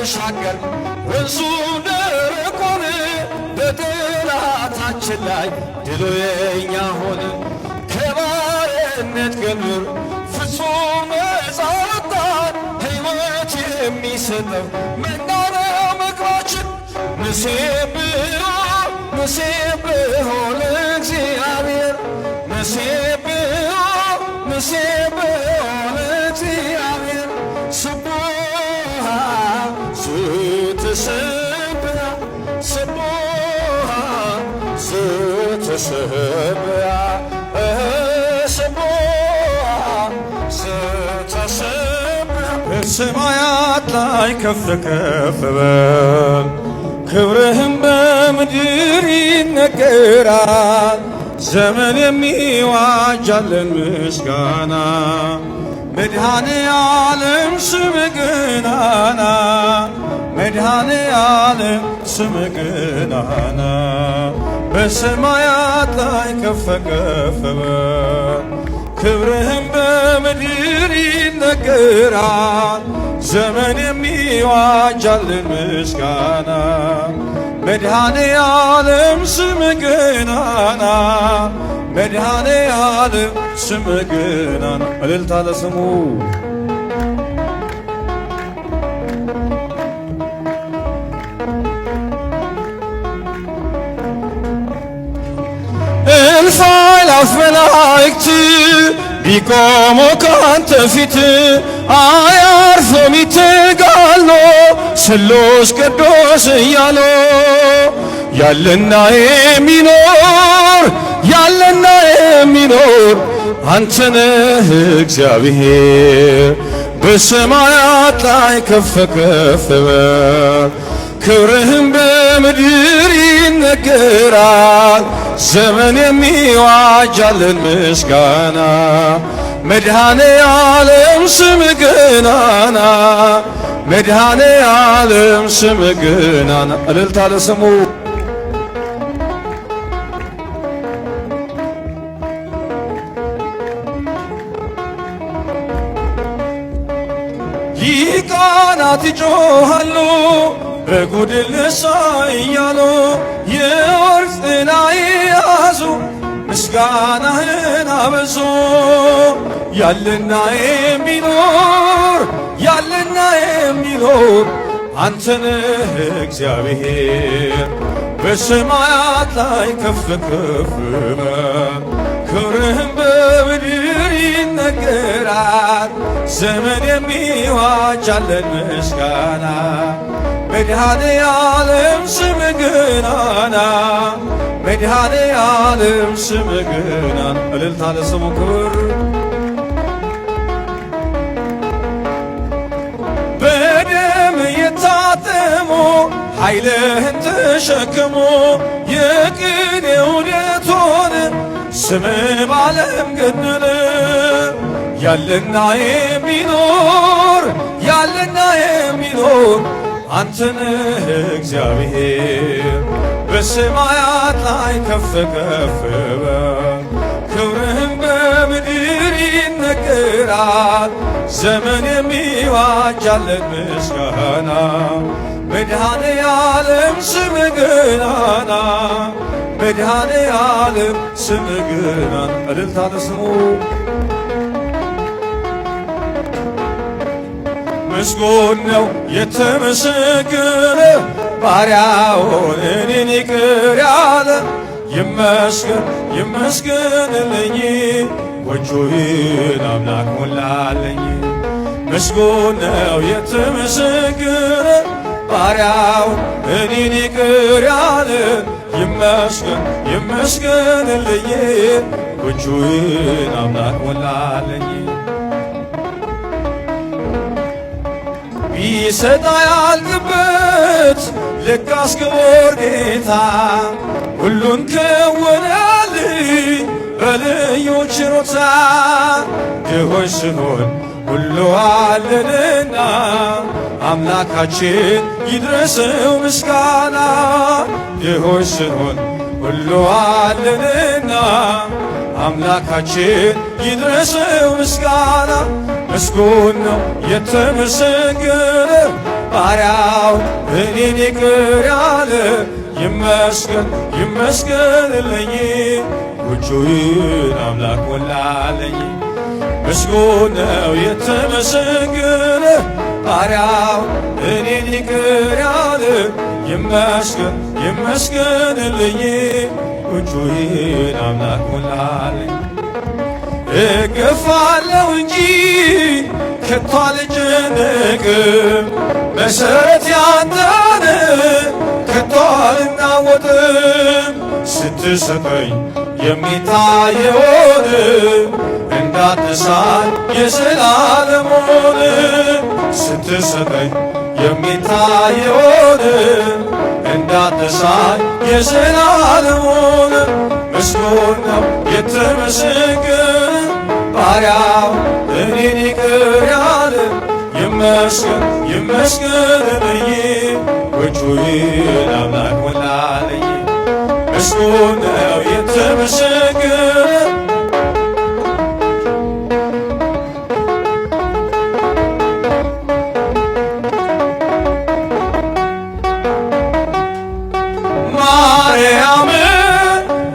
ተሻገር ወንዙ ደረቅ ሆነ በጠላታችን ላይ ድሉ የኛ ሆነ ከባርነት ቀንበር ፍጹም ነፃ ወጣን ሕይወት የሚሰጠው መናነ ምግባችን ንሴብሖ ንሴብሖ ለእግዚአብሔር ንሴብሖ ንሴብሖ ለእግዚአብሔር ስቡሕ ዘተሰብሐ ስቡሕ ዘተሰብሐ ስቡሕ ዘተሰብሐ በሰማያት ላይ ከፍ ከፍ በል ክብርህም በምድር ይነገራል ዘመን የሚዋጃለን ምስጋና መድኃኔ ዓለም ስምህ ገናና መድኃኔ ዓለም ስምህ ገናና በሰማያት ላይ ከፍ ከፍ በል ክብርህም በምድር ይነገራል ዘመን የሚዋጃልን ምስጋና መድኃኔ ዓለም ስምህ ገናና መድኃኔ ዓለም ስምህ ገናና እልልታ ለስሙ እልፍ አእላፍ መላእክት ቢቆሙ ካንተ ፊት አያርፍም ይትጋሉ ስሉስ ቅዱስ እያሉ ያለና የሚኖር ያለና የሚኖር አንተ ነህ እግዚአብሔር በሰማያት ላይ ከፍ ከፍ በል ክብርህም በምድር ይነገራል ዘመን የሚዋጃልን ምስጋና መድኃኔ ዓለም ስምህ ገናና መድኃኔ ዓለም ስምህ ገናና እልልታ ለስሙ ሊቃናት ይጮኻሉ በጉድል ንሳ እያሉ የወርቅ ጥና የያዙ ምስጋናህን አበዙ ያለና የሚኖር ያለና የሚኖር አንተ ነህ እግዚአብሔር በሰማያት ላይ ከፍ ከፍ በል ክብርህም በምድር ይነገራል ዘመን የሚዋጃለን ምስጋና መድኃኔ ዓለም ስምህ ገናና መድኃኔ ዓለም ስምህ ገናና እልልታ ለስሙ ክብር በደም የታተሙ ኃይልህን ተሸክሞ የቅኔ ውደት ሆነ ስምህ በዓለም ገነነ ያለና የሚኖር ያለና የሚኖር አንተ ነህ እግዚአብሔር በሰማያት ላይ ከፍ ከፍ በል ክብርህም በምድር ይነገራል ዘመን የሚዋጃለን ምስጋና መድኃኔ ዓለም ስምህ ገናና መድኃኔ ዓለም ስምህ ገናና እልልታ ለስሙ ምስጉን ነው የተመሰገነ ባሪያውን እኔን ይቅር ያለ ይመስገን ይመስገንልኝ ጎጆዬን አምላክ ሞላለኝ ምስጉን ነው የተመሰገነ ባሪያውን እኔን ይቅር ያለ ይመስገን ይመስገንልኝ ጎጆዬን አምላክ ሞላለኝ ቢሰጥ አያልቅበት ለካስ ክቡር ጌታ ሁሉን ከወነልኝ በልዩ ችሮታ ድሆች ስንሆን ሁሉ አለንና አምላካችን ይድረሰው ምስጋና ድሆች ስንሆን ሁሉ አለንና አምላካችን ይድረሰው ምስጋና ምስጉን ነው የተመሰገነ ባሪያው እኔን ይቅር ያለ ይመስገን ይመስገንልኝ። ጎጆዬን አምላክ ሞላለኝ። ምስጉን ነው የተመሰገነ ባሪያው እኔን ይቅር ያለ ይመስገን ይመስገንልኝ። ጎጆዬን አምላክ ሞላለኝ። እገፋለሁ እንጂ ከቶ አልጨነቅም። መሰረት ያንተን ከቶ አልናወጥም። ስትሰጠኝ የሚታየውን እንዳትሳት የዘላለሙን ስትሰጠኝ የሚታየውን እንዳትሳት የዘላለሙን ምስጉን ነው የተመሰገነ ባሪያው እኔን ይቅር ያለ ይመስገን ይመስገንልኝ። ጎጆዬን አምላክ ሞላለኝ። ምስጉን ነው የተመሰገነ ማርያም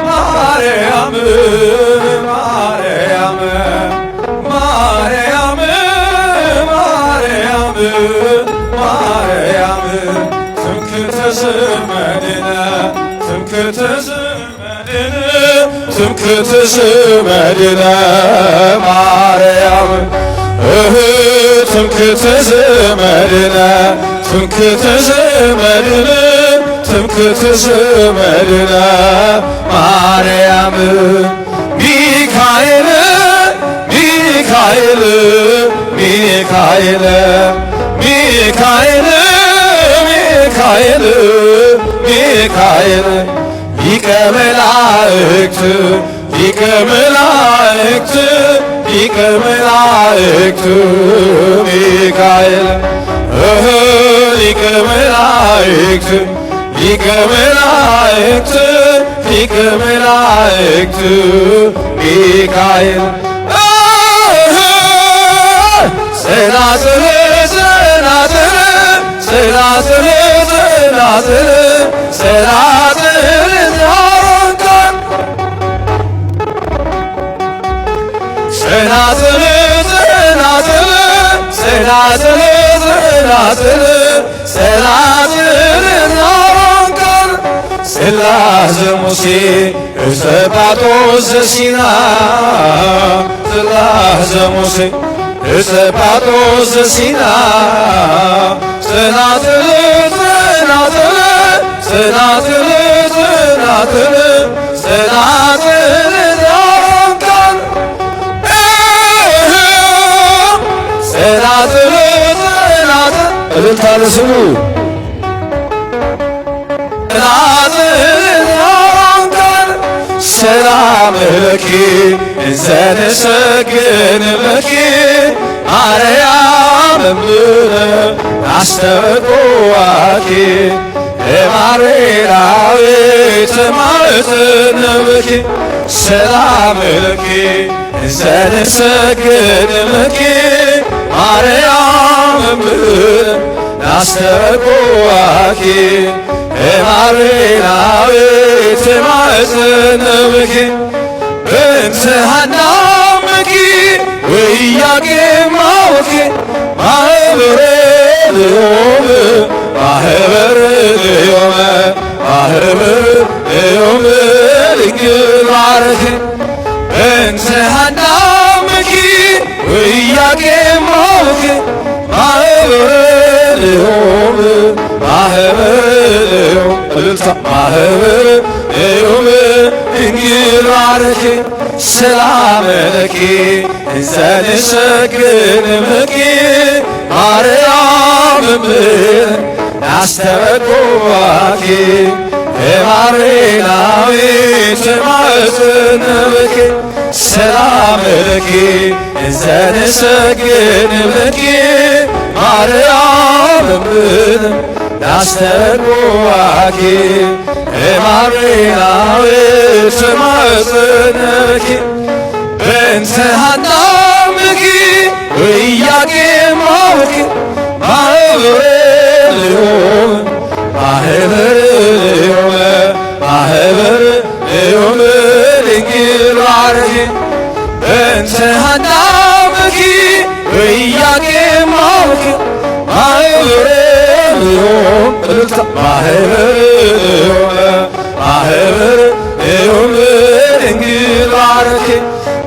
ማርያም ማርያም ማርያም ማርያም ማርያም ትምክህተ ዘመድነ ትምክህተ ዘመድነ ትምክህተ ዘመድነ ማርያም ትምክህተ ዘመድነ ትምክህተ ዘመድነ ትምክህተ ዘመድነ ማርያም ሚካኤል ሚካኤል ሚካኤል ሚካኤል ሚካኤል ሚካኤል ሊቀ መላእክት ሊቀ መላእክት ሊቀ መላእክት ሚካኤል ሊቀ መላእክት ሊቀ መላእክት ሊቀ መላእክት ሚካኤል ጸናጽል ጸናጽል ጸናጽል ጸናጽል ጸናጽል ዛሮንከን ጸናጽል ጸናጽል ጸናጽል ጸናጽል ጸናጽል ዛሮንከን ጽላተ ሙሴ ዕፀ ጳጦስ ዘሲና ጽላተ ሙሴ ዕፀ ጳጦስ ዘሲና ጸናጽል ጸናጽል ጸናጽል ጸናጽል ጸናጽል ዛሮንከን ጸናጽል ጸናጽል እልልታ ለስሙ ሰላም ለኪ እንዘንሰግድ ለኪ ማርያም እምነ አስተብቆኪ እማሬራዊት ማእትነ ብኪ ሰላም ለኪ እንዘንሰግድ ለኪ ማርያም እምነ አስተብቆኪ እማሬራዊት ማእትነ ብኪ በእንተ ሐናምኪ ወኢያቄም አውኪ ማኅበረ ልዮመ ማኅበረ ልዮመ ማኅበረ ልዮመ ድንግል ማርያም በእንተ ሐናምኪ ወኢያቄም አውኪ ማኅበረ ልዮመ ማኅበረ ልዮመ እልልታ ማኅበረ ልዮመ ድንግል ማርያም ሰላም ለኪ እንዘንሰግድ ለኪ ማርያም እምነ አስተብቆኪ እማሬራዊት ማእትነ ብኪ ሰላም ለኪ እንዘንሰግድ ለኪ ማርያም እምነ አስተብቆኪ እማሬራዊት ማእትነ ብኪ በእንተ ሐናምኪ ወኢያቄም አውኪ ማኅበረ ማህበር ዮም ድንግል ባረኪ በእንተ ሐና ብኪ ወኢያቄም ማውኪ ማህበር ዮም ማህበር